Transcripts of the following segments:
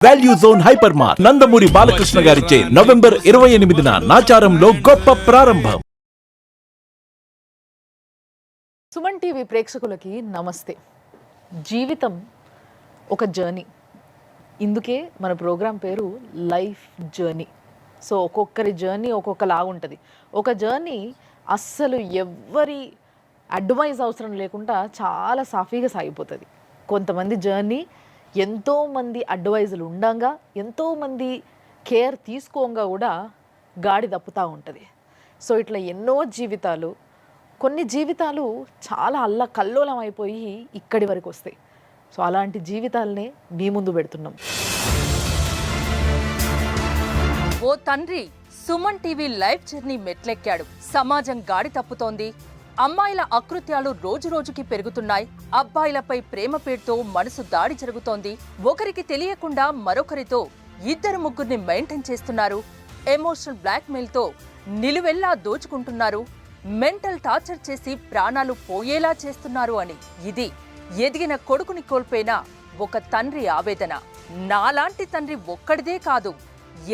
Value Zone Hyper Mart Nandamuri Balakrishna గారిచే November 28న నాచారంలో గొప్ప ప్రారంభం. సుమన్ టీవీ ప్రేక్షకులకి నమస్తే. జీవితం ఒక జర్నీ, ఇందుకే మన ప్రోగ్రాం పేరు లైఫ్ జర్నీ. సో ఒక్కొక్కరి జర్నీ ఒక్కొక్కలాగా ఉంటుంది. ఒక జర్నీ అస్సలు ఎవ్వరి అడ్వైజ్ అవసరం లేకుండా చాలా సాఫీగా సాగిపోతుంది. కొంతమంది జర్నీ ఎంతోమంది అడ్వైజులు ఉండంగా, ఎంతోమంది కేర్ తీసుకోగా కూడా గాడి తప్పుతూ ఉంటుంది. సో ఇట్లా ఎన్నో జీవితాలు, కొన్ని జీవితాలు చాలా కల్లోలం అయిపోయి ఇక్కడి వరకు వస్తాయి. సో అలాంటి జీవితాలనే మీ ముందు పెడుతున్నాం. ఓ తండ్రి సుమన్ టీవీ లైవ్ జర్నీ మెట్లెక్కాడు. సమాజం గాడి తప్పుతోంది. అమ్మాయిల అకృత్యాలు రోజురోజుకి పెరుగుతున్నాయి. అబ్బాయిలపై ప్రేమ పేరుతో మనసు దాడి జరుగుతోంది. ఒకరికి తెలియకుండా మరొకరితో ఇద్దరు ముగ్గురిని మెయింటైన్ చేస్తున్నారు. ఎమోషనల్ బ్లాక్మెయిల్తో నిలువెల్లా దోచుకుంటున్నారు. మెంటల్ టార్చర్ చేసి ప్రాణాలు పోయేలా చేస్తున్నారు అని ఇది ఎదిగిన కొడుకుని కోల్పోయిన ఒక తండ్రి ఆవేదన. నాలాంటి తండ్రి ఒక్కడిదే కాదు,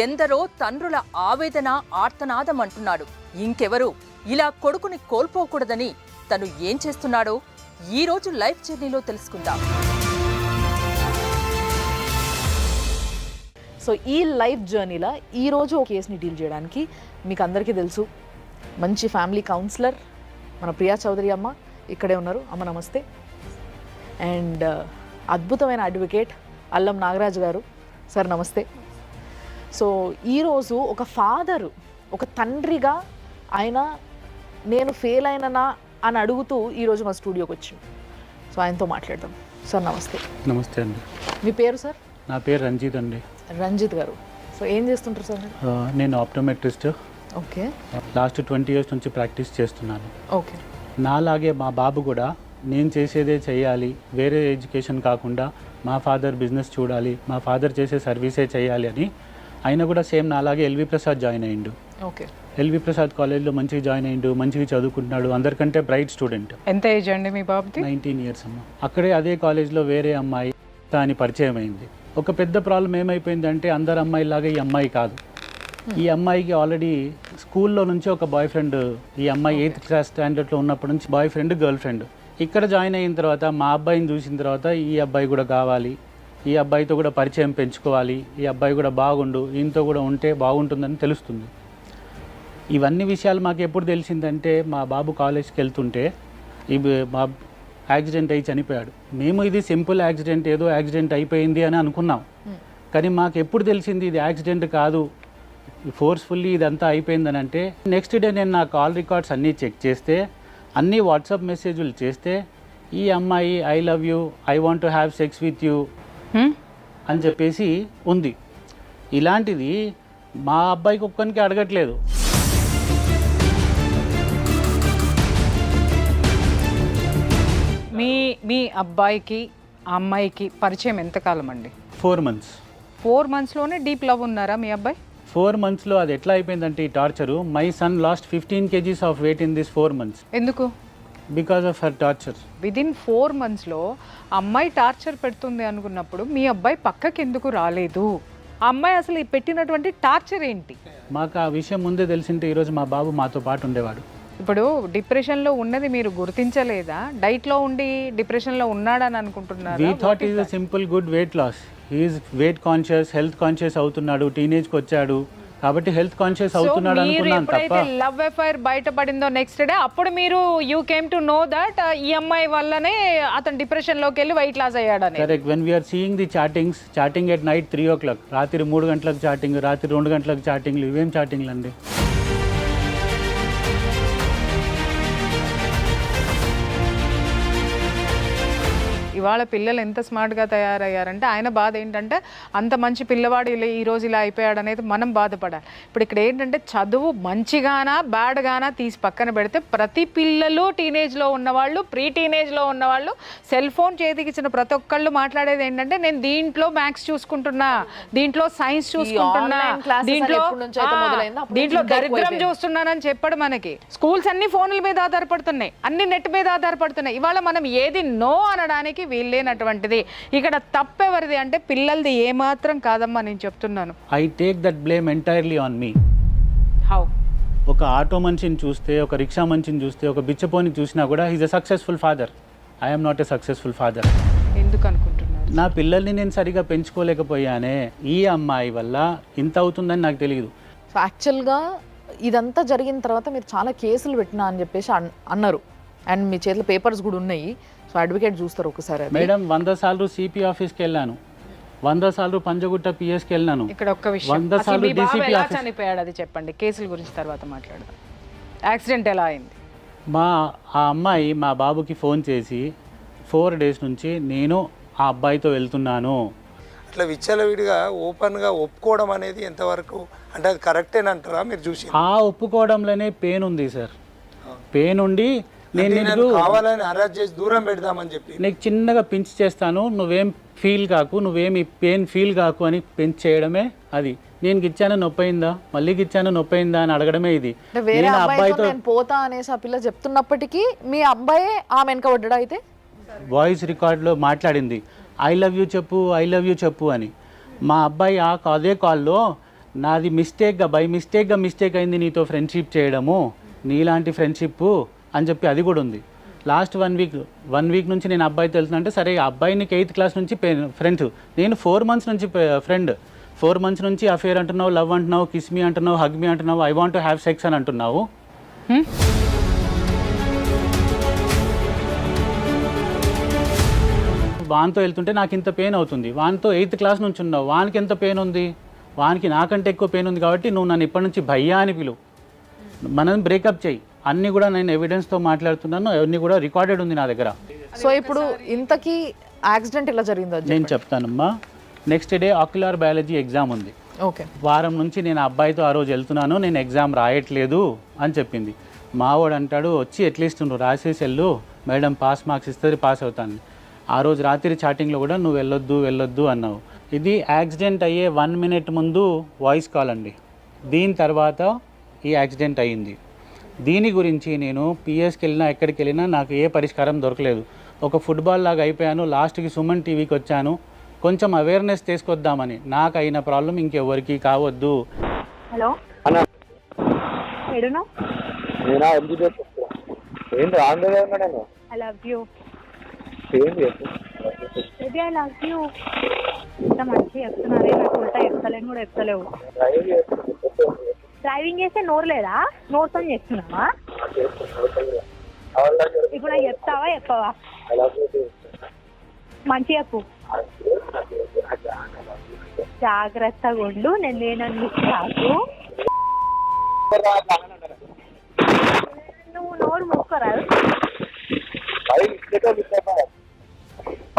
ఎందరో తండ్రుల ఆవేదన ఆర్తనాదం అంటున్నాడు. ఇంకెవరు ఇలా కొడుకుని కోల్పోకూడదని తను ఏం చేస్తున్నాడో ఈ రోజు లైఫ్ జర్నీలో తెలుసుకుందాం. సో ఈ లైఫ్ జర్నీలో ఈరోజు ఒక కేసుని డీల్ చేయడానికి మీకు అందరికీ తెలుసు, మంచి ఫ్యామిలీ కౌన్సిలర్ మన ప్రియా చౌదరి అమ్మ ఇక్కడే ఉన్నారు. అమ్మ నమస్తే. అండ్ అద్భుతమైన అడ్వకేట్ అల్లం నాగరాజు గారు సార్ నమస్తే. సో ఈరోజు ఒక ఫాదరు, ఒక తండ్రిగా ఆయన నేను ఫెయిల్ అయిననా అని అడుగుతూ ఈరోజు మా స్టూడియోకి వచ్చింది. సో ఆయనతో మాట్లాడదాం. సార్ నమస్తే. నమస్తే అండి. మీ పేరు సార్? నా పేరు రంజిత్ అండి. రంజిత్ గారు. సో ఏం చేస్తుంటారు సార్? నేను ఆప్టోమెట్రిస్ట్. ఓకే. లాస్ట్ 20 years నుంచి ప్రాక్టీస్ చేస్తున్నాను. ఓకే. నాలాగే మా బాబు కూడా నేను చేసేదే చేయాలి, వేరే ఎడ్యుకేషన్ కాకుండా మా ఫాదర్ బిజినెస్ చూడాలి, మా ఫాదర్ చేసే సర్వీసే చేయాలి అని ఆయన కూడా సేమ్ నాలాగే ఎల్వి ప్రసాద్ జాయిన్ అయ్యిండు. ఓకే. ఎల్వి ప్రసాద్ కాలేజ్లో మంచిగా జాయిన్ అయ్యిండు, మంచిగా చదువుకుంటున్నాడు, అందరికంటే బ్రైట్ స్టూడెంట్. ఎంత ఏజ్ అండి మీ బాబుది? 19 years అమ్మ. అక్కడే అదే కాలేజ్లో వేరే అమ్మాయి అని పరిచయం అయింది. ఒక పెద్ద ప్రాబ్లం ఏమైపోయిందంటే అందరు అమ్మాయిలాగా ఈ అమ్మాయి కాదు. ఈ అమ్మాయికి ఆల్రెడీ స్కూల్లో నుంచి ఒక బాయ్ ఫ్రెండ్, ఈ అమ్మాయి 8th class స్టాండర్డ్లో ఉన్నప్పటి నుంచి బాయ్ ఫ్రెండ్, గర్ల్ ఫ్రెండ్. ఇక్కడ జాయిన్ అయిన తర్వాత మా అబ్బాయిని చూసిన తర్వాత ఈ అబ్బాయి కూడా కావాలి, ఈ అబ్బాయితో కూడా పరిచయం పెంచుకోవాలి, ఈ అబ్బాయి కూడా బాగుండు, ఈయనతో కూడా ఉంటే బాగుంటుందని తెలుస్తుంది. ఇవన్నీ విషయాలు మాకు ఎప్పుడు తెలిసిందంటే మా బాబు కాలేజ్కి వెళ్తుంటే మా యాక్సిడెంట్ అయ్యి చనిపోయాడు. మేము ఇది సింపుల్ యాక్సిడెంట్, ఏదో యాక్సిడెంట్ అయిపోయింది అని అనుకున్నాం. కానీ మాకు ఎప్పుడు తెలిసింది ఇది యాక్సిడెంట్ కాదు, ఫోర్స్ఫుల్లీ ఇదంతా అయిపోయిందని అంటే నెక్స్ట్ డే నేను నా కాల్ రికార్డ్స్ అన్నీ చెక్ చేస్తే, అన్నీ వాట్సాప్ మెసేజ్లు చేస్తే ఈ అమ్మాయి I love you, I want to have sex with you అని చెప్పేసి ఉంది. ఇలాంటిది మా అబ్బాయికి ఒక్కరికి అడగట్లేదు. మీ అబ్బాయికి ఆ అమ్మాయికి పరిచయం ఎంతకాలం అండి? 4 months. 4 monthsలోనే డీప్ లవ్ ఉన్నారా మీ అబ్బాయి? 4 monthsలో అది ఎట్లా అయిపోయిందంటే ఈ torture, my son last 15 kgs of weight in this 4 months. ఎందుకు? Because of her torture. Within 4 monthsలో అమ్మాయి టార్చర్ పెడుతుంది అనుకున్నప్పుడు మీ అబ్బాయి పక్కకి ఎందుకు రాలేదు? ఆ అమ్మాయి అసలు ఈ పెట్టినటువంటి టార్చర్ ఏంటి? మాకు ఆ విషయం ముందే తెలిసింటే ఈరోజు మా బాబు మాతో పాటు ఉండేవాడు. ఇప్పుడు డిప్రెషన్లో ఉన్నది మీరు గుర్తించలేదా? డైట్లో ఉండి డిప్రెషన్లో ఉన్నాడని అనుకుంటున్నారా? We thought is a simple good weight loss. He is weight conscious, health conscious అవుతున్నాడు, టీనేజ్కి వచ్చాడు కాబట్టి హెల్త్ కాన్షియస్ అవుతున్నాడు అనుకున్నాను తప్ప. లవ్ అఫైర్ బయటపడిందో నెక్స్ట్ డే అప్పుడు మీరు you came to know that ఈ అమ్మాయి వల్లనే అతను డిప్రెషన్ లోకి వెళ్ళి వెయిట్ లాస్ అయ్యాడని. Correct. When we are seeing the chatting at night 3 o'clock, రాత్రి 3 గంటలకు చాటింగ్, రాత్రి 2 గంటలకు చాటింగ్లు, ఇవేం చాటింగ్లు అండి? ఇవాళ పిల్లలు ఎంత స్మార్ట్గా తయారయ్యారంటే ఆయన బాధ ఏంటంటే అంత మంచి పిల్లవాడు ఈరోజు ఇలా అయిపోయాడు అనేది మనం బాధపడాలి. ఇప్పుడు ఇక్కడ ఏంటంటే చదువు మంచిగానా బ్యాడ్గానా తీసి పక్కన పెడితే ప్రతి పిల్లలు టీనేజ్లో ఉన్నవాళ్ళు, ప్రీ టీనేజ్లో ఉన్నవాళ్ళు సెల్ ఫోన్ చేతికి ఇచ్చిన ప్రతి ఒక్కళ్ళు మాట్లాడేది ఏంటంటే నేను దీంట్లో మ్యాథ్స్ చూసుకుంటున్నా, దీంట్లో సైన్స్ చూసుకుంటున్నా, దీంట్లో దరిద్రం చూస్తున్నానని చెప్పడు. మనకి స్కూల్స్ అన్ని ఫోన్ల మీద ఆధారపడుతున్నాయి, అన్ని నెట్ మీద ఆధారపడుతున్నాయి. ఇవాళ మనం ఏది నో అనడానికి వీళ్ళేనటువంటిది. ఇక్కడ తప్పెవరిది అంటే పిల్లలది ఏమాత్రం కాదమ్మా, నేను చెప్తున్నాను. I take that blame entirely on me. How? ఒక ఆటో మనిషిని చూస్తే, ఒక రిక్షా మనిషిని చూస్తే, ఒక బిచ్చపోని చూసినా కూడా he's a successful father. I'm not a successful father. ఎందుకు అనుకుంటున్నారు? నా పిల్లల్ని నేను సరిగా పెంచుకోలేకపోయానే, ఈ అమ్మాయి వల్ల ఇంత అవుతుందని నాకు తెలియదు. సో యాక్చువల్గా ఇదంతా జరిగిన తర్వాత మీరు చాలా కేసులు పెట్టినా అని చెప్పేసి అన్నారు, అండ్ మీ చేతిలో పేపర్స్ కూడా ఉన్నాయి. సో అడ్వకేట్ చూస్తారు ఒకసారి అది. మేడం 100 సార్లు సిపి ఆఫీస్కి వెళ్ళాను, 100 సార్లు పంజగుట్ట పిఎస్కి వెళ్ళాను. ఇక్కడ ఒక్క విషయం, 100 అసలు సార్లు మీ బాబు డీసీపీ ఎలా ఆఫీస్. చనిపోయాడు అది చెప్పండి, కేసుల గురించి తర్వాత మాట్లాడదాం. యాక్సిడెంట్ ఎలా అయింది? ఆ అమ్మాయి మా బాబుకి ఫోన్ చేసి 4 డేస్ నుంచి నేను ఆ అబ్బాయితో వెళ్తున్నాను. అట్లా విచ్చలవిడిగా ఓపెన్గా ఒప్పుకోవడం అనేది ఎంతవరకు అంటే అది కరెక్టేనంటారా మీరు చూసి? ఆ ఒప్పుకోవడంలోనే పెయిన్ ఉంది సార్. పెయిన్ ఉండి నేను కావాలని అరెస్ట్ చేసి దూరం పెడదామని చెప్పి నీకు చిన్నగా పించ్ చేస్తాను, నువ్వేం ఫీల్ కాకు, నువ్వేమి పెయిన్ ఫీల్ కాకు అని పించ్ చేయడమే అది. నేను ఇచ్చాను నొప్పయిందా, మళ్ళీ ఇచ్చాను నొప్పయిందా అని అడగడమే ఇది. వేరే నేను అబ్బాయితో నేను పోతా అనేసి ఆ పిల్ల చెప్తున్నప్పటికీ మీ అబ్బాయే ఆమె వెనకబడ్డా అయితే వాయిస్ రికార్డులో మాట్లాడింది, ఐ లవ్ యూ చెప్పు, ఐ లవ్ యూ చెప్పు అని. మా అబ్బాయి అదే కాల్లో నాది మిస్టేక్ అయింది నీతో ఫ్రెండ్షిప్ చేయడము, నీలాంటి ఫ్రెండ్షిప్ అని చెప్పి అది కూడా ఉంది. లాస్ట్ 1 వీక్ నుంచి నేను అబ్బాయితో వెళ్తున్నా అంటే, సరే ఆ అబ్బాయి నీకు 8th క్లాస్ నుంచి ఫ్రెండ్స్, నేను 4 months నుంచి ఫ్రెండ్, 4 months నుంచి అఫేర్ అంటున్నావు, లవ్ అంటున్నావు, కిస్ మీ అంటున్నావు, హగ్ మీ అంటున్నావు, I want to have sex అని అంటున్నావు. వానితో వెళ్తుంటే నాకు ఇంత పెయిన్ అవుతుంది, వానితో 8th క్లాస్ నుంచి ఉన్నావు, వానికి ఎంత పెయిన్ ఉంది, వానికి నాకంటే ఎక్కువ పెయిన్ ఉంది కాబట్టి నువ్వు నన్ను ఇప్పటి నుంచి భయ్యా అని పిలువు, మనం బ్రేకప్ చేయి. అన్నీ కూడా నేను ఎవిడెన్స్తో మాట్లాడుతున్నాను, అన్నీ కూడా రికార్డెడ్ ఉంది నా దగ్గర. సో ఇప్పుడు ఇంతకీ యాక్సిడెంట్ ఎలా జరిగిందో నేను చెప్తానమ్మా. Next day ocular biology exam ఉంది. ఓకే. వారం నుంచి నేను ఆ అబ్బాయితో ఆ రోజు వెళ్తున్నాను, నేను ఎగ్జామ్ రాయట్లేదు అని చెప్పింది. మావాడు అంటాడు, వచ్చి అట్లీస్ట్ నువ్వు రాసేసి వెళ్ళు, మేడం పాస్ మార్క్స్ ఇస్తుంది, పాస్ అవుతాను. ఆ రోజు రాత్రి చాటింగ్లో కూడా నువ్వు వెళ్ళొద్దు అన్నావు. ఇది యాక్సిడెంట్ అయ్యే 1 minute ముందు వాయిస్ కాల్ అండి. దీని తర్వాత ఈ యాక్సిడెంట్ అయ్యింది. దీని గురించి నేను పిఎస్కి వెళ్ళినా ఎక్కడికి వెళ్ళినా నాకు ఏ పరిష్కారం దొరకలేదు. ఒక ఫుట్బాల్ లాగా అయిపోయాను. లాస్ట్కి సుమన్ టీవీకి వచ్చాను, కొంచెం అవేర్నెస్ తీసుకొద్దామని. నాకు అయిన ప్రాబ్లం ఇంకెవరికి కావద్దు. Hello Edna I love you baby, I love you. ఇంత మంచిగా చెప్తున్నారే, నాకు ఉల్టా చెప్తలేను కూడా చెప్తలేవు. డ్రైవింగ్ చేస్తే నోరు లేదా? నోరుతో చేస్తున్నావా? ఇప్పుడు నాకు చెప్తావా చెప్పవా? మంచిగా చెప్పు. జాగ్రత్తగా ఉండు, నేను లేనని కాదు. నువ్వు నోరు మూసుకోరాదు.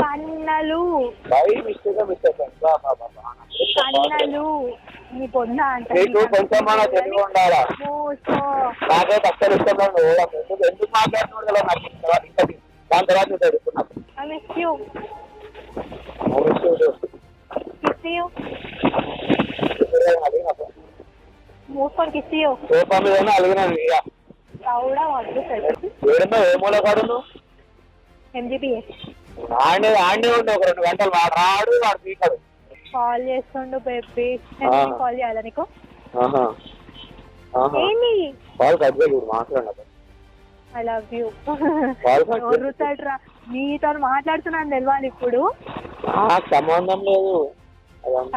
కన్నలు నీ పొంద అంటే మూసుకొని కిస్సియో కూడా వద్దు. MGPS కాల్ చేస్తుండు బేబీ. కాల్ చేయాలా నీకు? ఏంటి? I love you. నోరుతాడ్రా, నీతో మాట్లాడుతున్నాను తెలియాలి ఇప్పుడు. సంబంధం లేదు,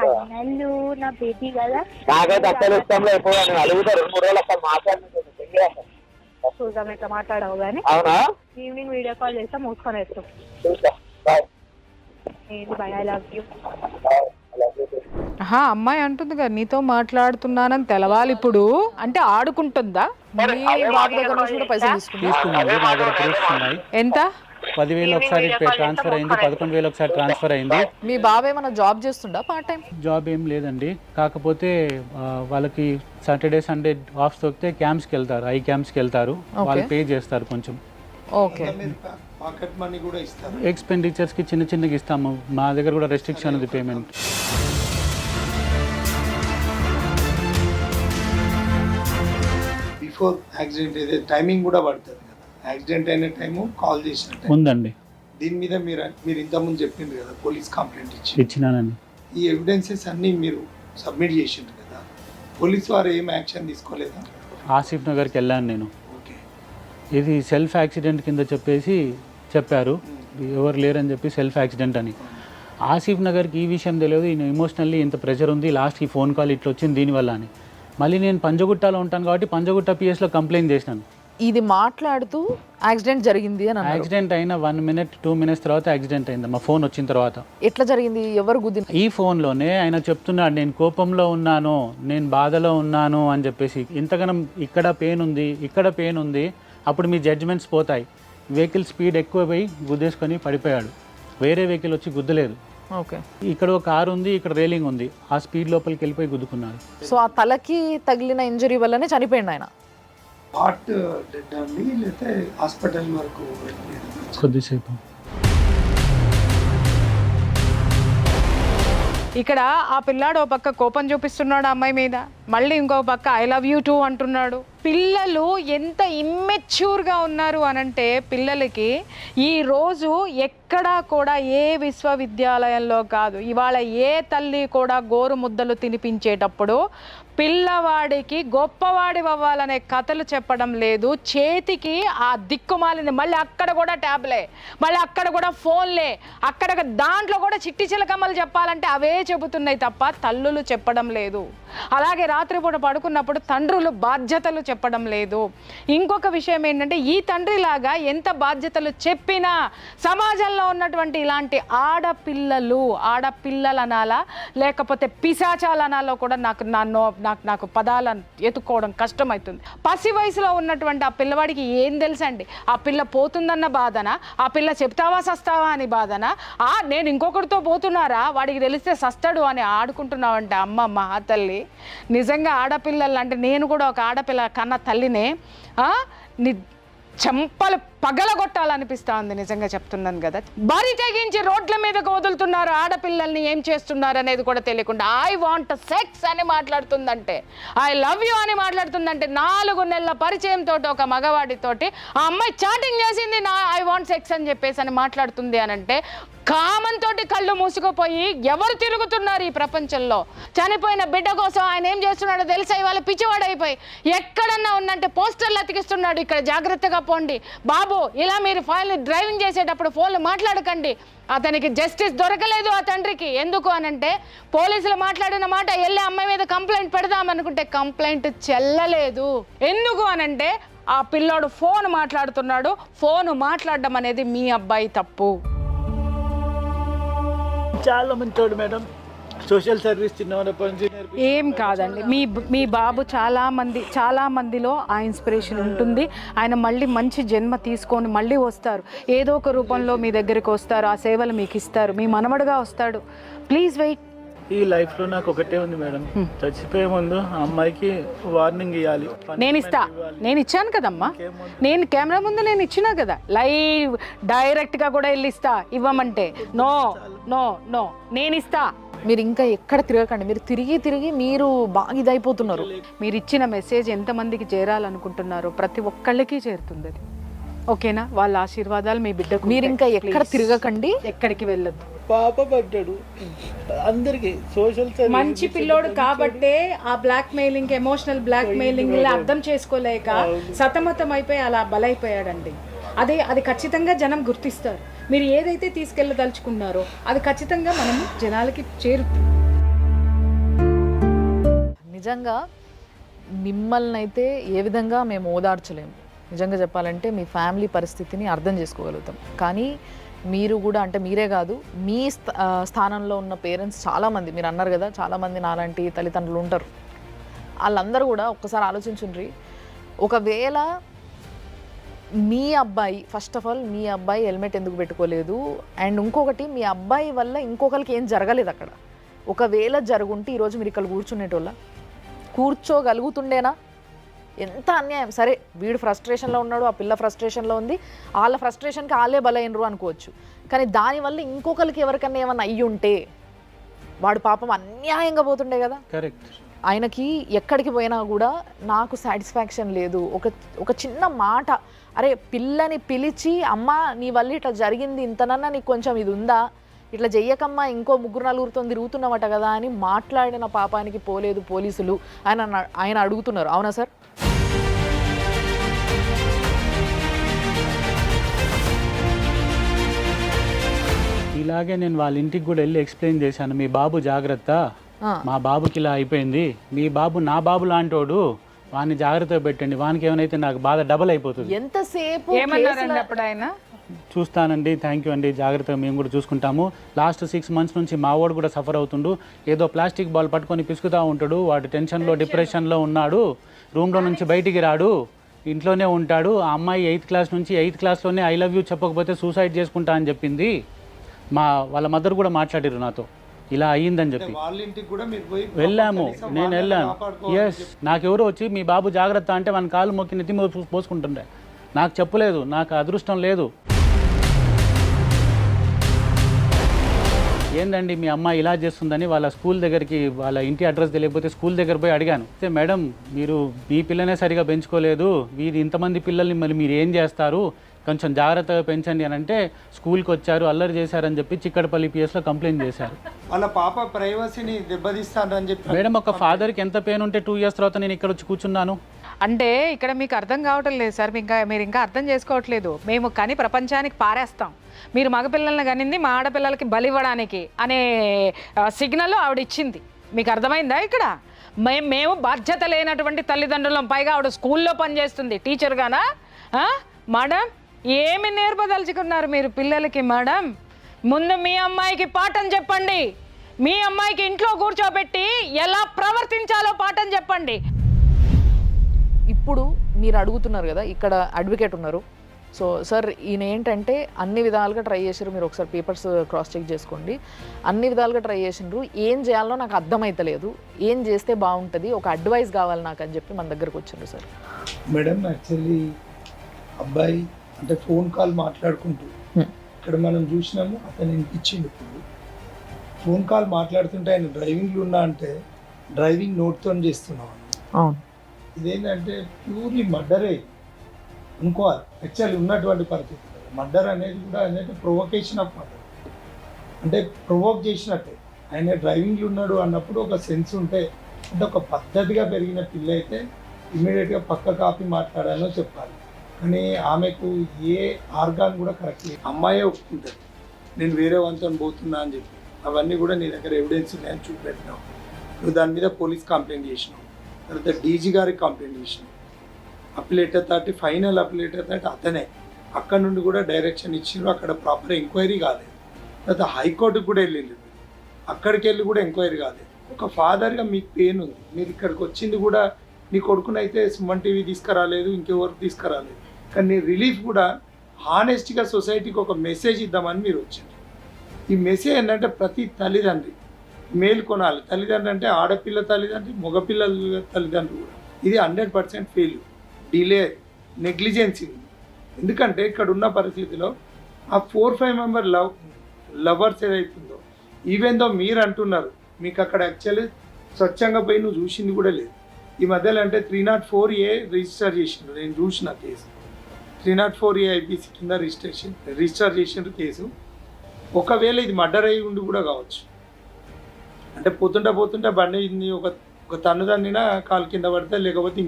కన్నెళ్ళు నా బేబీ కదా. నాకైతే అక్కడ ఇష్టంలో అయిపోయా. నేను అడుగుతా 2-3 రోజులు అక్కడ మాట్లాడిన చూద్దాం ఎట్లా మాట్లాడవు కానీ. అవునా? ఈవినింగ్ వీడియో కాల్ చేస్తా, మూసుకొని వేస్తాం. ఏంటి బై, ఐ లవ్ యూ. అమ్మాయి అంటుంది కదా నీతో మాట్లాడుతున్నానని తెలవాలి ఇప్పుడు. అంటే ఆడుకుంటుందా? మీ బాబు దగ్గర నుంచి కూడా పైసలు తీసుకున్నాను, నా దగ్గర ప్రూఫ్స్ ఉన్నాయి. ఎంత? 10,000 ఒకసారి ట్రాన్స్ఫర్ అయింది, 11,000 ఒకసారి ట్రాన్స్ఫర్ అయింది. మీ బాబు ఏమైనా జాబ్ చేస్తుండా పార్ట్ టైం? జాబ్ ఏం లేదండి, కాకపోతే వాళ్ళకి సాటర్డే సండే ఆఫ్ దొరికితే క్యాంప్స్కి వెళ్తారు, ఐ క్యాంప్స్కి వెళ్తారు. వాళ్ళు పే చేస్తారు కొంచెం. ఓకే. పాకెట్ మనీ కూడా ఇస్తారు. ఎక్స్పెండిచర్స్కి చిన్నగా ఇస్తాము. మా దగ్గర కూడా రెస్ట్రిక్షన్ ఉంది పేమెంట్. బిఫోర్ యాక్సిడెంట్ ఏదైతే టైమింగ్ కూడా పడుతుంది కదా, యాక్సిడెంట్ అయిన టైము కాల్ చేసిన ఉందండి. దీని మీద మీరు ఇంతకుముందు చెప్పింది కదా పోలీస్ కంప్లైంట్ ఇచ్చినానండి. ఈ ఎవిడెన్సెస్ అన్నీ మీరు సబ్మిట్ చేసిండ్రు కదా, పోలీస్ వారు ఏం యాక్షన్ తీసుకోలేదా? ఆసిఫ్ నగర్కి వెళ్ళాను నేను. ఓకే. ఇది సెల్ఫ్ యాక్సిడెంట్ కింద చెప్పేసి చెప్పారు, ఎవరు లేరని చెప్పి సెల్ఫ్ యాక్సిడెంట్ అని. ఆసిఫ్ నగర్కి ఈ విషయం తెలియదు, ఈయన ఎమోషనల్లీ ఇంత ప్రెషర్ ఉంది, లాస్ట్ ఈ ఫోన్ కాల్ ఇట్లా వచ్చింది దీనివల్ల అని. మళ్ళీ నేను పంజగుట్టలో ఉంటాను కాబట్టి పంజగుట్ట పిఎస్లో కంప్లైంట్ చేసినాను. ఇది మాట్లాడుతూ యాక్సిడెంట్ జరిగింది అని అన్నారు. యాక్సిడెంట్ అయిన 1 minute 2 minutes తర్వాత యాక్సిడెంట్ అయింది. మా ఫోన్ వచ్చిన తర్వాత. ఎట్లా జరిగింది? ఎవరు గుద్ది? ఈ ఫోన్లోనే ఆయన చెప్తున్నాడు నేను కోపంలో ఉన్నాను, నేను బాధలో ఉన్నాను అని చెప్పేసి. ఇంతగానం ఇక్కడ పెయిన్ ఉంది, ఇక్కడ పెయిన్ ఉంది, అప్పుడు మీ జడ్జ్మెంట్స్ పోతాయి. వెహికల్ స్పీడ్ ఎక్కువ పోయి గుద్దేసుకొని పడిపోయాడు. వేరే వెహికల్ వచ్చి గుద్దలేదు. ఓకే. ఇక్కడ ఒక కారు ఉంది, ఇక్కడ రేలింగ్ ఉంది, ఆ స్పీడ్ లోపలికి వెళ్ళిపోయి గుద్దుకున్నాడు. సో ఆ తలకి తగిలిన ఇంజరీ వల్లనే చనిపోయింది ఆయన. హార్ట్ డెడ్ అండి, లేకపోతే హాస్పిటల్ వరకు వెళ్ళలేదు? కొద్దిసేపు. ఇక్కడ ఆ పిల్లాడు ఓ పక్క కోపం చూపిస్తున్నాడు అమ్మాయి మీద, మళ్ళీ ఇంకో పక్క ఐ లవ్ యూ టూ అంటున్నాడు. పిల్లలు ఎంత ఇమ్మెచ్యూర్గా ఉన్నారు అనంటే, పిల్లలకి ఈరోజు ఎక్కడా కూడా ఏ విశ్వవిద్యాలయంలో కాదు, ఇవాళ ఏ తల్లి కూడా గోరు ముద్దలు తినిపించేటప్పుడు పిల్లవాడికి గొప్పవాడి అవ్వాలనే కథలు చెప్పడం లేదు. చేతికి ఆ దిక్కుమాలింది, మళ్ళీ అక్కడ కూడా ట్యాబ్లే, మళ్ళీ అక్కడ కూడా ఫోన్లే, అక్కడ దాంట్లో కూడా చిట్టి చిలకమ్మలు చెప్పాలంటే అవే చెబుతున్నాయి తప్ప తల్లులు చెప్పడం లేదు. అలాగే రాత్రిపూట పడుకున్నప్పుడు తండ్రులు బాధ్యతలు చెప్పడం లేదు. ఇంకొక విషయం ఏంటంటే, ఈ తండ్రిలాగా ఎంత బాధ్యతలు చెప్పినా సమాజంలో ఉన్నటువంటి ఇలాంటి ఆడపిల్లలు అనాలా లేకపోతే పిశాచాలు అనాలో కూడా నాకు పదాలను ఎత్తుకోవడం కష్టమవుతుంది. పసి వయసులో ఉన్నటువంటి ఆ పిల్లవాడికి ఏం తెలుసండి? ఆ పిల్ల పోతుందన్న బాధన, ఆ పిల్ల చెప్తావా సస్తావా అని బాధన, నేను ఇంకొకరితో పోతున్నారా వాడికి తెలిస్తే సస్తాడు అని ఆడుకుంటున్నావంటే అమ్మ మా తల్లి. నిజంగా ఆడపిల్లలు అంటే, నేను కూడా ఒక ఆడపిల్ల కన్న తల్లినే, చెంపలు పగలగొట్టాలనిపిస్తా ఉంది. నిజంగా చెప్తున్నాను కదా, బరి తెగించి రోడ్ల మీదకు వదులుతున్నారు ఆడపిల్లల్ని. ఏం చేస్తున్నారు అనేది కూడా తెలియకుండా ఐ వాంట్ సెక్స్ అని మాట్లాడుతుందంటే, ఐ లవ్ యూ అని మాట్లాడుతుందంటే, 4 నెలల పరిచయంతో ఒక మగవాడితోటి ఆ అమ్మాయి చాటింగ్ చేసింది ఐ వాంట్ సెక్స్ అని చెప్పేసి అని మాట్లాడుతుంది అనంటే, కామంతోటి కళ్ళు మూసుకుపోయి ఎవరు తిరుగుతున్నారు ఈ ప్రపంచంలో? చనిపోయిన బిడ్డ కోసం ఆయన ఏం చేస్తున్నాడో తెలుసా? ఇవాళ పిచ్చివాడైపోయి ఎక్కడన్నా ఉన్నంటే పోస్టర్లు అతికిస్తున్నాడు, ఇక్కడ జాగ్రత్తగా పోండి బాబు, ఇలా మీరు డ్రైవింగ్ చేసేటప్పుడు ఫోన్లు మాట్లాడకండి. అతనికి జస్టిస్ దొరకలేదు ఆ తండ్రికి. ఎందుకు అనంటే, పోలీసులు మాట్లాడిన మాట వెళ్ళి అమ్మాయి మీద కంప్లైంట్ పెడదామనుకుంటే కంప్లైంట్ చెల్లలేదు. ఎందుకు అనంటే, ఆ పిల్లోడు ఫోన్ మాట్లాడుతున్నాడు. ఫోన్ మాట్లాడడం అనేది మీ అబ్బాయి తప్పు. చాలా మంచోడు మేడం, సోషల్ సర్వీస్ ఏం కాదండి, మీ బాబు చాలా మందిలో ఆ ఇన్స్పిరేషన్ ఉంటుంది. ఆయన మళ్ళీ మంచి జన్మ తీసుకొని మళ్ళీ వస్తారు, ఏదో ఒక రూపంలో మీ దగ్గరికి వస్తారు, ఆ సేవలు మీకు ఇస్తారు, మీ మనవడుగా వస్తాడు. Please wait. ఈ లైఫ్లో నాకు ఒకటే ఉంది మేడం, చచ్చిపోయే ముందు ఆ అమ్మాయికి వార్నింగ్ ఇవ్వాలి. నేను ఇచ్చాను కదమ్మా, నేను కెమెరా ముందు నేను ఇచ్చినా కదా, లైవ్ డైరెక్ట్గా కూడా వెళ్ళి ఇస్తా. ఇవ్వమంటే నో నో నో, నేను ఇస్తా. మీరు ఇంకా ఎక్కడ తిరగకండి, మీరు తిరిగి మీరు బాగా ఇదైపోతున్నారు. మీరు ఇచ్చిన మెసేజ్ ఎంతమందికి చేరాలనుకుంటున్నారో ప్రతి ఒక్కళ్ళకి చేరుతుంది అది, ఓకేనా? వాళ్ళ ఆశీర్వాదాలు మీ బిడ్డకు. మీరు ఇంకా ఎక్కడ తిరగకండి, ఎక్కడికి వెళ్ళొద్దు. పాప పడ్డాడు అందరికి సోషల్ సర్వీస్. మంచి పిల్లోడు కాబట్టే ఆ blackmailing, emotional blackmailing అర్థం చేసుకోలేక సతమతం అయిపోయి అలా బలైపోయాడండి. అది ఖచ్చితంగా జనం గుర్తిస్తారు. మీరు ఏదైతే తీసుకెళ్ళదలుచుకున్నారో అది ఖచ్చితంగా మనము జనాలకి చేరుతుంది. నిజంగా మిమ్మల్ని అయితే ఏ విధంగా మేము ఓదార్చలేము. నిజంగా చెప్పాలంటే మీ ఫ్యామిలీ పరిస్థితిని అర్థం చేసుకోగలుగుతాం. కానీ మీరు కూడా, అంటే మీరే కాదు, మీ స్థానంలో ఉన్న పేరెంట్స్ చాలామంది, మీరు అన్నారు కదా చాలామంది నాలాంటి తల్లిదండ్రులు ఉంటారు. వాళ్ళందరూ కూడా ఒక్కసారి ఆలోచించుండ్రి, ఒకవేళ మీ అబ్బాయి, ఫస్ట్ ఆఫ్ ఆల్ మీ అబ్బాయి హెల్మెట్ ఎందుకు పెట్టుకోలేదు, అండ్ ఇంకొకటి మీ అబ్బాయి వల్ల ఇంకొకరికి ఏం జరగలేదు అక్కడ. ఒకవేళ జరుగుంటే ఈరోజు మీరు ఇక్కడ కూర్చోగలుగుతుండేనా? ఎంత అన్యాయం. సరే, వీడు ఫ్రస్ట్రేషన్లో ఉన్నాడు, ఆ పిల్ల ఫ్రస్ట్రేషన్లో ఉంది, వాళ్ళ ఫ్రస్ట్రేషన్కి వాళ్ళే బలైనరు అనుకోవచ్చు. కానీ దానివల్ల ఇంకొకరికి ఎవరికన్నా ఏమన్నా అయ్యి ఉంటే వాడు పాపం అన్యాయంగా పోతుండే కదా. కరెక్ట్. ఆయనకి ఎక్కడికి పోయినా కూడా నాకు సాటిస్ఫాక్షన్ లేదు, ఒక చిన్న మాట అరే పిల్లని పిలిచి అమ్మ నీ వల్ల ఇట్లా జరిగింది, ఇంతనన్నా నీకు కొంచెం ఇది ఉందా, ఇట్లా చెయ్యకమ్మా, ఇంకో 3-4 తిరుగుతున్నామట కదా అని మాట్లాడిన పాపానికి పోలేదు పోలీసులు ఆయన అడుగుతున్నారు. అవునా సార్? ఇలాగే నేను వాళ్ళ ఇంటికి కూడా వెళ్ళి ఎక్స్ప్లెయిన్ చేశాను, మీ బాబు జాగ్రత్త, మా బాబుకి ఇలా అయిపోయింది, మీ బాబు నా బాబు లాంటోడు, వాడిని జాగ్రత్తగా పెట్టండి, వానికి ఏమైనా నాకు బాధ డబల్ అయిపోతుంది. ఎంతసేపు ఏమన్నారండి అప్పుడు ఆయన? చూస్తానండి, థ్యాంక్ యూ అండి, జాగ్రత్తగా మేము కూడా చూసుకుంటాము. లాస్ట్ 6 months నుంచి మా వాడు కూడా సఫర్ అవుతుండు, ఏదో ప్లాస్టిక్ బాల్ పట్టుకొని పిసుకుతూ ఉంటాడు, వాడు టెన్షన్లో డిప్రెషన్లో ఉన్నాడు, రూమ్లో నుంచి బయటికి రాడు, ఇంట్లోనే ఉంటాడు. ఆ అమ్మాయి 8th క్లాస్ నుంచి 8th క్లాస్లోనే ఐ లవ్ యూ చెప్పకపోతే సూసైడ్ చేసుకుంటా అని చెప్పింది. వాళ్ళ మదర్ కూడా మాట్లాడారు నాతో, ఇలా అయ్యిందని చెప్పి. వాళ్ళ ఇంటికి కూడా మీరు పోయి వెళ్ళాము, నేను వెళ్ళాను. ఎస్, నాకెవరో వచ్చి మీ బాబు జాగ్రత్త అంటే మన కాలు మొక్కి నెత్తి పోసుకుంటుండే, నాకు చెప్పలేదు, నాకు అదృష్టం లేదు. ఏందండి మీ అమ్మాయి ఇలా చేస్తుందని వాళ్ళ స్కూల్ దగ్గరికి, వాళ్ళ ఇంటి అడ్రస్ తెలియకపోతే స్కూల్ దగ్గర పోయి అడిగాను. అయితే మేడం మీరు మీ పిల్లనే సరిగా పెంచుకోలేదు, వీరు ఇంతమంది పిల్లల్ని మరి మీరు ఏం చేస్తారు, కొంచెం జాగ్రత్తగా పెంచండి అని అంటే స్కూల్కి వచ్చారు, అల్లరి చేశారని చెప్పి చిక్కడపల్లి పిఎస్లో కంప్లైంట్ చేశారు. వాళ్ళ పాప ప్రైవసీని దెబ్బతీస్తారని చెప్పి. మేడం ఒక ఫాదర్కి ఎంత పెయిన్ ఉంటే 2 years తర్వాత నేను ఇక్కడ వచ్చి కూర్చున్నాను. అంటే ఇక్కడ మీకు అర్థం కావటం లేదు సార్, మీరు ఇంకా అర్థం చేసుకోవట్లేదు. మేము కానీ ప్రపంచానికి పారేస్తాం, మీరు మగపిల్లల్ని కనింది మా ఆడపిల్లలకి బలివ్వడానికి అనే సిగ్నల్ ఆవిడ ఇచ్చింది. మీకు అర్థమైందా? ఇక్కడ మేము బాధ్యత లేనటువంటి తల్లిదండ్రులం, పైగా ఆవిడ స్కూల్లో పనిచేస్తుంది టీచర్గానా? మేడం ఏమి నేర్పదలుచుకున్నారు మీరు పిల్లలకి? మేడం ముందు మీ అమ్మాయికి పాఠం చెప్పండి, మీ అమ్మాయికి ఇంట్లో కూర్చోబెట్టి ఎలా ప్రవర్తించాలో పాఠం చెప్పండి. ఇప్పుడు మీరు అడుగుతున్నారు కదా, ఇక్కడ అడ్వకేట్ ఉన్నారు. సో సార్ ఈయన ఏంటంటే అన్ని విధాలుగా ట్రై చేశారు, మీరు ఒకసారి పేపర్స్ క్రాస్ చెక్ చేసుకోండి, అన్ని విధాలుగా ట్రై చేసిండ్రు, ఏం చేయాలో నాకు అర్థమైతలేదు, ఏం చేస్తే బాగుంటుంది, ఒక అడ్వైస్ కావాలి నాకు అని చెప్పి మన దగ్గరకు వచ్చిండ్రు సార్. మేడం యాక్చువల్లీ అబ్బాయి అంటే ఫోన్ కాల్ మాట్లాడుకుంటూ ఇక్కడ మనం చూసినాము, అతను వినిపించిండు. ఇప్పుడు ఫోన్ కాల్ మాట్లాడుతుంటే ఆయన డ్రైవింగ్లో ఉన్నా అంటే డ్రైవింగ్ నోట్తో చేస్తున్నాం. అవును, ఇదేంటంటే ప్యూర్లీ మర్డరే అనుకోవాలి యాక్చువల్లీ ఉన్నటువంటి పరిస్థితి. మర్డర్ అనేది కూడా అనేది ప్రొవొకేషన్ ఆఫ్ మర్డర్, అంటే ప్రొవోక్ చేసినట్టే. ఆయన డ్రైవింగ్లో ఉన్నాడు అన్నప్పుడు ఒక సెన్స్ ఉంటే, అంటే ఒక పద్ధతిగా పెరిగిన పిల్ల అయితే ఇమీడియట్గా పక్క కాపీ మాట్లాడాలో చెప్పాలి. కానీ ఆమెకు ఏ ఆర్గాన్ కూడా కరెక్ట్ లేదు. అమ్మాయే ఒప్పుకుంటుంది నేను వేరే వంతో పోతున్నా అని చెప్పి. అవన్నీ కూడా నీ దగ్గర ఎవిడెన్స్ ఉన్నాయని చూపెట్టినావు. నువ్వు దాని మీద పోలీస్ కంప్లైంట్ చేసినావు, తర్వాత డీజీ గారికి కంప్లైంట్ చేసినావు, అప్పిలేటర్ థాట్ ఫైనల్ అప్పిలేటర్ థాట్ అతనే. అక్కడ నుండి కూడా డైరెక్షన్ ఇచ్చినారు, అక్కడ ప్రాపర్ ఎంక్వైరీ కాలేదు. తర్వాత హైకోర్టుకు కూడా వెళ్ళింది, అక్కడికి వెళ్ళి కూడా ఎంక్వైరీ కాలేదు. ఒక ఫాదర్గా మీకు పెయిన్ ఉంది, మీరు ఇక్కడికి వచ్చింది కూడా నీ కొడుకునైతే సుమన్ టీవీ తీసుకురాలేదు, ఇంకెవరు తీసుకురాలేదు, కానీ నీ రిలీఫ్ కూడా హానెస్ట్గా సొసైటీకి ఒక మెసేజ్ ఇద్దామని మీరు వచ్చారు. ఈ మెసేజ్ ఏంటంటే ప్రతి తల్లిదండ్రి మేల్కొనాలి. తల్లిదండ్రులు అంటే ఆడపిల్ల తల్లిదండ్రి, మగపిల్లల తల్లిదండ్రులు కూడా. ఇది 100% ఫెయిల్యూర్, డిలే, నెగ్లిజెన్సీ. ఎందుకంటే ఇక్కడ ఉన్న పరిస్థితిలో ఆ 4-5 మెంబర్ లవర్స్ ఏదైతుందో, ఈవెన్ దో మీరు అంటున్నారు మీకు అక్కడ యాక్చువల్లీ స్వచ్ఛంగా పోయి నువ్వు చూసింది కూడా లేదు. ఈ మధ్యలో అంటే 304A రిజిస్టర్ చేసిండ్రు, నేను చూసిన కేసు. 304A IPC కింద రిజిస్టర్ చేసిండ్రు కేసు. ఒకవేళ ఇది మర్డర్ అయ్యి ఉండి కూడా కావచ్చు. అంటే పోతుంటే బండి ఒక తన్ను తన్నినా కాలు కింద పడితే, లేకపోతే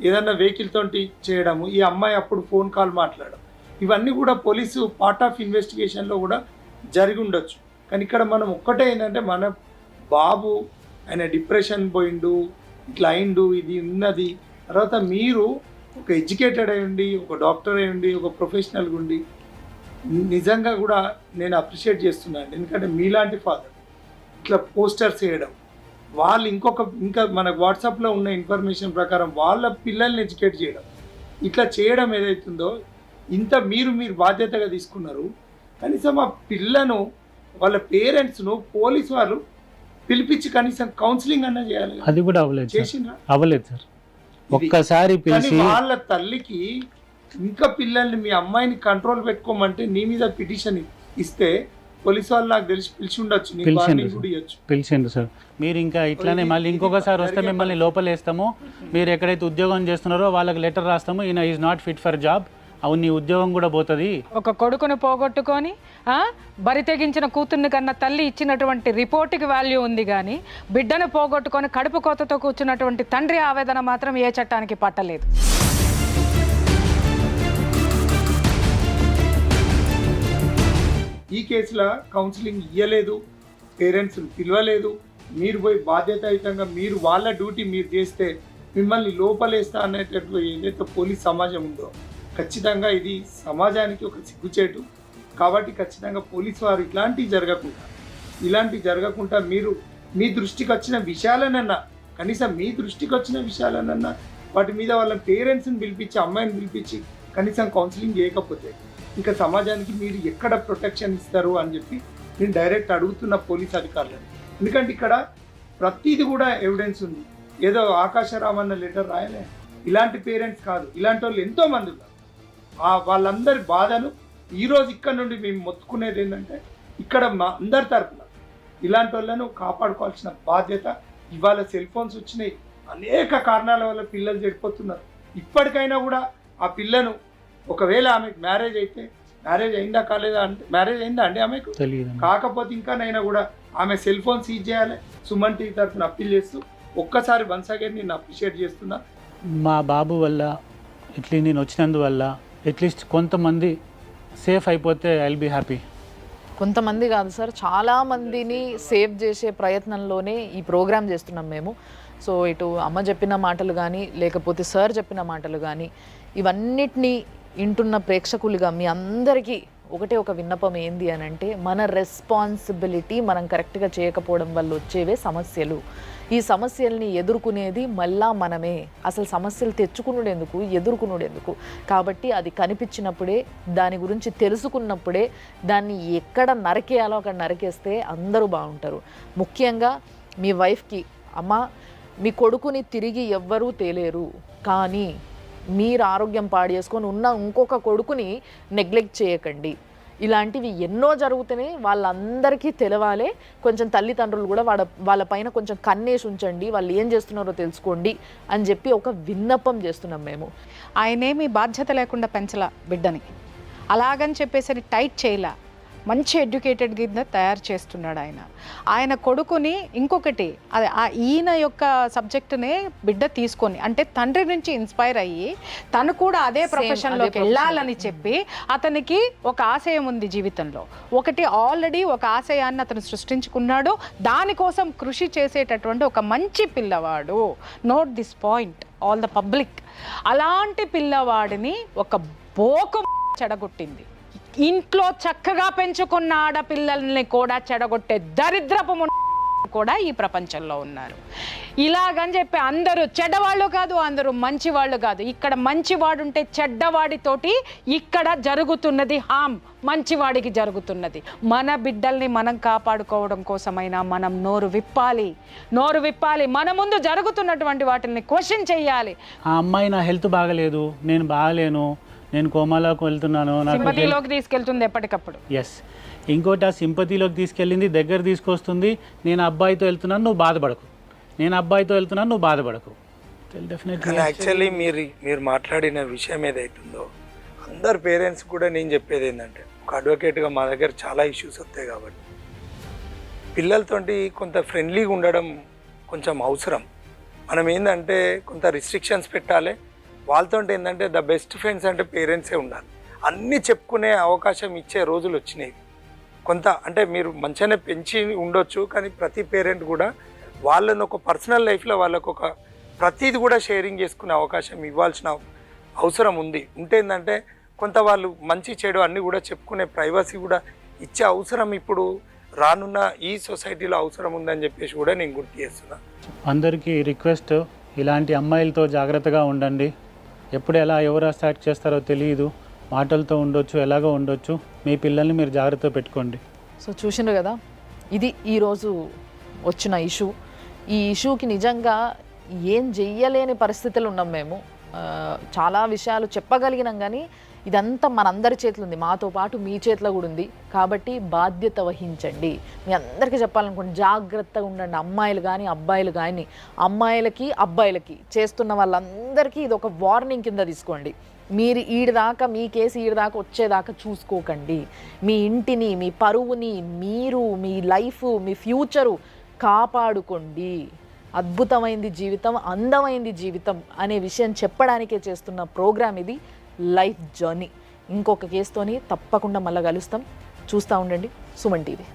ఏదన్నా వెహికల్ తోటి చేయడము, ఈ అమ్మాయి అప్పుడు ఫోన్ కాల్ మాట్లాడడం, ఇవన్నీ కూడా పోలీసు పార్ట్ ఆఫ్ ఇన్వెస్టిగేషన్లో కూడా జరిగి ఉండొచ్చు. కానీ ఇక్కడ మనం ఒక్కటే ఏంటంటే, మన బాబు ఆయన డిప్రెషన్ పోయిండు, ఇట్లా అయిండు, ఇది ఉన్నది. తర్వాత మీరు ఒక ఎడ్యుకేటెడ్ అయ్యండి, ఒక డాక్టర్ అయ్యండి, ఒక ప్రొఫెషనల్గా ఉండి నిజంగా కూడా నేను అప్రిషియేట్ చేస్తున్నాను. ఎందుకంటే మీలాంటి ఫాదర్ ఇట్లా పోస్టర్స్ వేయడం, వాళ్ళు ఇంకా మనకు వాట్సాప్లో ఉన్న ఇన్ఫర్మేషన్ ప్రకారం వాళ్ళ పిల్లల్ని ఎడ్యుకేట్ చేయడం, ఇట్లా చేయడం ఏదైతుందో, ఇంత మీరు బాధ్యతగా తీసుకున్నారు. కనీసం ఆ పిల్లను వాళ్ళ పేరెంట్స్ను పోలీసు వాళ్ళు పిలిపించి కనీసం కౌన్సిలింగ్ అన్నా చేయాలి. అది కూడా అవ్వలేదు, చేసిండ్రా? అవ్వలేదు సార్. ఒక్కసారి పిలిచి వాళ్ళ తల్లికి ఇంకా పిల్లల్ని మీ అమ్మాయిని కంట్రోల్ పెట్టుకోమంటే నీ మీద పిటిషన్ ఇస్తే పోలీస్ వాళ్ళు నాకు తెలిసి పిలిచి ఉండొచ్చు, నీకు పిలిచిండు వార్నింగ్ సార్. కూడా ఇవ్వచ్చు. పిలిచిండు సార్. మీరు ఇంకా ఇట్లానే మళ్ళీ ఇంకొకసారి వస్తే మిమ్మల్ని లోపలేస్తాము. మీరు ఎక్కడైతే ఉద్యోగం చేస్తున్నారో వాళ్ళకి లెటర్ రాస్తాము, ఈయన is not fit for job, అవును నీ ఉద్యోగం కూడా పోతుంది. ఒక కొడుకుని పోగొట్టుకొని బరి తెగించిన కూతుర్ని కన్నా తల్లి ఇచ్చినటువంటి రిపోర్ట్కి వాల్యూ ఉంది, కానీ బిడ్డను పోగొట్టుకొని కడుపు కోతతో కూర్చున్నటువంటి తండ్రి ఆవేదన మాత్రం ఏ చట్టానికి పట్టలేదు. ఈ కేసులో కౌన్సిలింగ్ ఇవ్వలేదు, పేరెంట్స్ని పిలవలేదు. మీరు పోయి బాధ్యతాయుతంగా మీరు వాళ్ళ డ్యూటీ మీరు చేస్తే మిమ్మల్ని లోపలేస్తా అనేటటువంటి ఏదైతే పోలీస్ సమాజం ఉందో ఖచ్చితంగా ఇది సమాజానికి ఒక సిగ్గుచేటు. కాబట్టి ఖచ్చితంగా పోలీసు వారు ఇలాంటివి జరగకుండా మీరు మీ దృష్టికి వచ్చిన విషయాలనన్నా, కనీసం మీ దృష్టికి వచ్చిన విషయాలనన్నా వాటి మీద వాళ్ళ పేరెంట్స్ని పిలిపించి, అమ్మాయిని పిలిపించి కనీసం కౌన్సిలింగ్ చేయకపోతే ఇంకా సమాజానికి మీరు ఎక్కడ ప్రొటెక్షన్ ఇస్తారు అని చెప్పి నేను డైరెక్ట్ అడుగుతున్న పోలీస్ అధికారులను. ఎందుకంటే ఇక్కడ ప్రతిది కూడా ఎవిడెన్స్ ఉంది. ఏదో ఆకాశరామన్న లెటర్ రాయలే, ఇలాంటి పేరెంట్స్ కాదు, ఇలాంటి వాళ్ళు ఎంతోమంది ఉన్నారు. వాళ్ళందరి బాధను ఈరోజు ఇక్కడ నుండి మేము మొత్తుకునేది ఏంటంటే ఇక్కడ మా అందరి తరపున ఇలాంటి వాళ్ళను కాపాడుకోవాల్సిన బాధ్యత. ఇవాళ సెల్ ఫోన్స్ వచ్చినాయి, అనేక కారణాల వల్ల పిల్లలు చెడిపోతున్నారు. ఇప్పటికైనా కూడా ఆ పిల్లను ఒకవేళ ఆమెకు మ్యారేజ్ అయితే, మ్యారేజ్ అయిందా కాలేదా అంటే, మ్యారేజ్ అయిందా అండి ఆమెకు, కాకపోతే ఇంకానైనా కూడా ఆమె సెల్ ఫోన్ సీజ్ చేయాలి. సుమన్ టీవీ తరఫున అప్పీల్ చేస్తూ ఒక్కసారి వన్స్ అగైన్ నేను అప్రిషియేట్ చేస్తున్నా. మా బాబు వల్ల ఇట్లా నేను వచ్చినందువల్ల అట్లీస్ట్ కొంతమంది సేఫ్ అయిపోతే ఐ విల్ బీ హ్యాపీ. కొంతమంది కాదు సార్, చాలామందిని సేవ్ చేసే ప్రయత్నంలోనే ఈ ప్రోగ్రామ్ చేస్తున్నాం మేము. సో ఇటు అమ్మ చెప్పిన మాటలు కానీ, లేకపోతే సార్ చెప్పిన మాటలు కానీ, ఇవన్నిటినీ వింటున్న ప్రేక్షకులుగా మీ అందరికీ ఒకటే ఒక విన్నపం ఏంది అని అంటే, మన రెస్పాన్సిబిలిటీ మనం కరెక్ట్గా చేయకపోవడం వల్ల వచ్చేవే సమస్యలు. ఈ సమస్యల్ని ఎదుర్కొనేది మళ్ళా మనమే. అసలు సమస్యలు తెచ్చుకునుడెందుకు, ఎదుర్కొనుడెందుకు? కాబట్టి అది కనిపించినప్పుడే, దాని గురించి తెలుసుకున్నప్పుడే దాన్ని ఎక్కడ నరికేయాలో అక్కడ నరికేస్తే అందరూ బాగుంటారు. ముఖ్యంగా మీ వైఫ్కి, అమ్మ మీ కొడుకుని తిరిగి ఎవ్వరూ తేలేరు, కానీ మీరు ఆరోగ్యం పాడు చేసుకొని ఉన్న ఇంకొక కొడుకుని నెగ్లెక్ట్ చేయకండి. ఇలాంటివి ఎన్నో జరుగుతున్నాయి, వాళ్ళందరికీ తెలవాలే. కొంచెం తల్లిదండ్రులు కూడా వాళ్ళపైన కొంచెం కన్నేసి ఉంచండి, వాళ్ళు ఏం చేస్తున్నారో తెలుసుకోండి అని చెప్పి ఒక విన్నపం చేస్తున్నాం మేము. ఆయనేమి బాధ్యత లేకుండా పెంచలా బిడ్డని, అలాగని చెప్పేసరి టైట్ చేయలా, మంచి ఎడ్యుకేటెడ్ కింద తయారు చేస్తున్నాడు ఆయన కొడుకుని. ఇంకొకటి అదే ఈయన యొక్క సబ్జెక్టునే బిడ్డ తీసుకొని, అంటే తండ్రి నుంచి ఇన్స్పైర్ అయ్యి తను కూడా అదే ప్రొఫెషన్లోకి వెళ్ళాలని చెప్పి, అతనికి ఒక ఆశయం ఉంది జీవితంలో. ఒకటి ఆల్రెడీ ఒక ఆశయాన్ని అతను సృష్టించుకున్నాడు, దానికోసం కృషి చేసేటటువంటి ఒక మంచి పిల్లవాడు. Note this point all the public. అలాంటి పిల్లవాడిని ఒక బోకు చెడగొట్టింది. ఇంట్లో చక్కగా పెంచుకున్న ఆడపిల్లల్ని కూడా చెడగొట్టే దరిద్రపు కూడా ఈ ప్రపంచంలో ఉన్నారు. ఇలాగని చెప్పి అందరూ చెడ్డవాళ్ళు కాదు, అందరూ మంచివాళ్ళు కాదు. ఇక్కడ మంచివాడుంటే చెడ్డవాడితోటి ఇక్కడ జరుగుతున్నది హామ్, మంచివాడికి జరుగుతున్నది. మన బిడ్డల్ని మనం కాపాడుకోవడం కోసమైనా మనం నోరు విప్పాలి. మన ముందు జరుగుతున్నటువంటి వాటిని క్వశ్చన్ చెయ్యాలి. ఆ అమ్మాయి నా హెల్త్ బాగలేదు, నేను బాగలేను, నేను కోమాలోకి వెళ్తున్నాను, సింపతిలోకి తీసుకెళ్తుంది ఎప్పటికప్పుడు. ఎస్, ఇంకోటి ఆ సింపతిలోకి తీసుకెళ్ళింది, దగ్గర తీసుకొస్తుంది. నేను అబ్బాయితో వెళ్తున్నాను, నువ్వు బాధపడకు. డెఫినెట్లీ యాక్చువల్లీ మీరు మాట్లాడిన విషయం ఏదైతుందో అందరు పేరెంట్స్ కూడా నేను చెప్పేది ఏంటంటే, ఒక అడ్వకేట్గా మా దగ్గర చాలా ఇష్యూస్ వస్తాయి కాబట్టి పిల్లలతోటి కొంత ఫ్రెండ్లీగా ఉండడం కొంచెం అవసరం. మనం ఏంటంటే కొంత రిస్ట్రిక్షన్స్ పెట్టాలి. వాళ్ళతో ఏంటంటే ద బెస్ట్ ఫ్రెండ్స్ అంటే పేరెంట్సే ఉండాలి. అన్నీ చెప్పుకునే అవకాశం ఇచ్చే రోజులు వచ్చినాయి. కొంత అంటే మీరు మంచిగానే పెంచి ఉండొచ్చు, కానీ ప్రతి పేరెంట్ కూడా వాళ్ళని ఒక పర్సనల్ లైఫ్లో వాళ్ళకు ఒక ప్రతిది కూడా షేరింగ్ చేసుకునే అవకాశం ఇవ్వాల్సిన అవసరం ఉంది. ఉంటే ఏంటంటే కొంత వాళ్ళు మంచి చెడు అన్నీ కూడా చెప్పుకునే ప్రైవసీ కూడా ఇచ్చే అవసరం ఇప్పుడు రానున్న ఈ సొసైటీలో అవసరం ఉందని చెప్పేసి కూడా నేను గుర్తు చేస్తున్నా. అందరికీ రిక్వెస్ట్, ఇలాంటి అమ్మాయిలతో జాగ్రత్తగా ఉండండి. ఎప్పుడు ఎలా ఎవరు స్టార్ట్ చేస్తారో తెలియదు, మాటలతో ఉండొచ్చు, ఎలాగో ఉండొచ్చు. మీ పిల్లల్ని మీరు జాగ్రత్తగా పెట్టుకోండి. సో చూసిండ్రు కదా, ఇది ఈరోజు వచ్చిన ఇష్యూ. ఈ ఇష్యూకి నిజంగా ఏం చెయ్యలేని పరిస్థితులు ఉన్నాం మేము. చాలా విషయాలు చెప్పగలిగినాం, కానీ ఇదంతా మనందరి చేతిలో ఉంది, మాతో పాటు మీ చేతిలో కూడా ఉంది. కాబట్టి బాధ్యత వహించండి. మీ అందరికీ చెప్పాలనుకోండి, జాగ్రత్తగా ఉండండి. అమ్మాయిలు కానీ అబ్బాయిలు కానీ, అమ్మాయిలకి అబ్బాయిలకి చేస్తున్న వాళ్ళందరికీ ఇది ఒక వార్నింగ్ కింద తీసుకోండి. మీరు ఈడిదాకా, మీ కేసు ఈడిదాకా వచ్చేదాకా చూసుకోకండి. మీ ఇంటిని, మీ పరువుని, మీరు, మీ లైఫ్, మీ ఫ్యూచరు కాపాడుకోండి. అద్భుతమైంది జీవితం, అందమైంది జీవితం అనే విషయం చెప్పడానికే చేస్తున్న ప్రోగ్రామ్ ఇది, లైఫ్ జర్నీ. ఇంకొక కేసుతోని తప్పకుండా మళ్ళీ కలుస్తాం. చూస్తూ ఉండండి సుమన్ టీవీ.